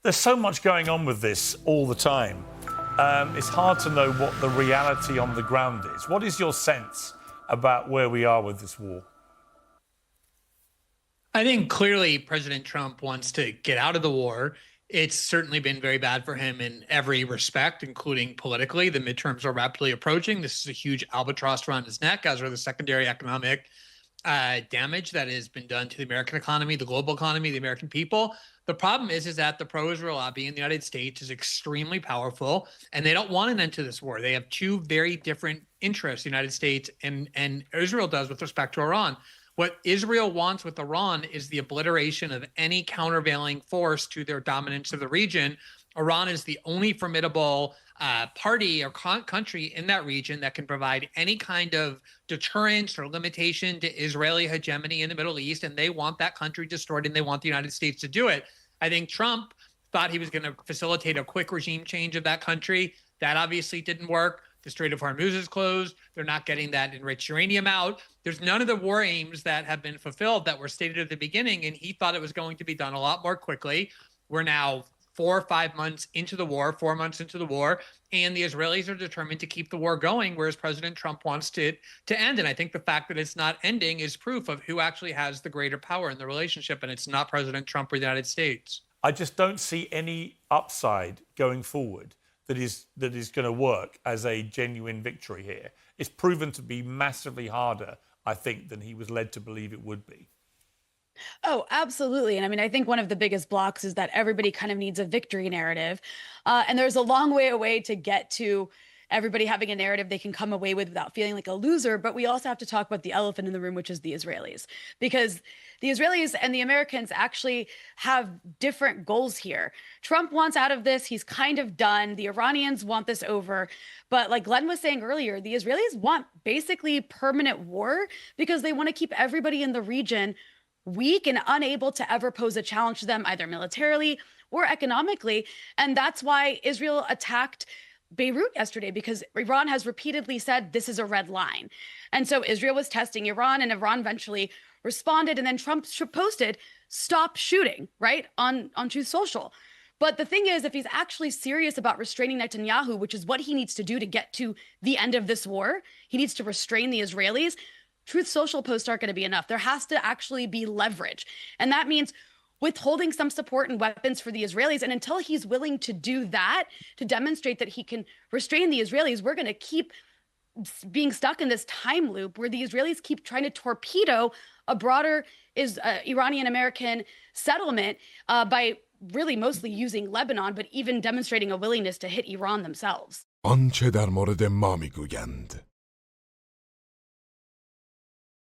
There's so much going on with this all the time. It's hard to know what the reality on the ground is. What is your sense about where we are with this war? I think clearly President Trump wants to get out of the war. It's certainly been very bad for him in every respect, including politically. The midterms are rapidly approaching. This is a huge albatross around his neck, as are the secondary economic damage that has been done to the American economy, the global economy, the American people. The problem is that the pro-Israel lobby in the United States is extremely powerful, and they don't want an end to this war. They have two very different interests, the United States and Israel does with respect to Iran. What Israel wants with Iran is the obliteration of any countervailing force to their dominance of the region. Iran is the only formidable party or country in that region that can provide any kind of deterrence or limitation to Israeli hegemony in the Middle East, and they want that country destroyed, and they want the United States to do it. I think Trump thought he was going to facilitate a quick regime change of that country. That obviously didn't work. The Strait of Hormuz is closed. They're not getting that enriched uranium out. There's none of the war aims that have been fulfilled that were stated at the beginning, and he thought it was going to be done a lot more quickly. We're now 4 or 5 months into the war, 4 months into the war, and the Israelis are determined to keep the war going, whereas President Trump wants it to end. And I think the fact that it's not ending is proof of who actually has the greater power in the relationship, and it's not President Trump or the United States. I just don't see any upside going forward that is going to work as a genuine victory here. It's proven to be massively harder, I think, than he was led to believe it would be. Oh, absolutely. And I mean, I think one of the biggest blocks is that everybody kind of needs a victory narrative. And there's a long way away to get to everybody having a narrative they can come away with without feeling like a loser. But we also have to talk about the elephant in the room, which is the Israelis, because the Israelis and the Americans actually have different goals here. Trump wants out of this. He's kind of done. The Iranians want this over. But like Glenn was saying earlier, the Israelis want basically permanent war because they want to keep everybody in the region weak and unable to ever pose a challenge to them, either militarily or economically. And that's why Israel attacked Beirut yesterday, because Iran has repeatedly said this is a red line. And so Israel was testing Iran, and Iran eventually responded. And then Trump posted, "Stop shooting," right, on Truth Social. But the thing is, if he's actually serious about restraining Netanyahu, which is what he needs to do to get to the end of this war, he needs to restrain the Israelis. Truth Social posts aren't going to be enough. There has to actually be leverage. And that means withholding some support and weapons for the Israelis. And until he's willing to do that, to demonstrate that he can restrain the Israelis, we're going to keep being stuck in this time loop where the Israelis keep trying to torpedo a broader Iranian-American settlement by really mostly using Lebanon, but even demonstrating a willingness to hit Iran themselves. آنچه در مورد ما میگویند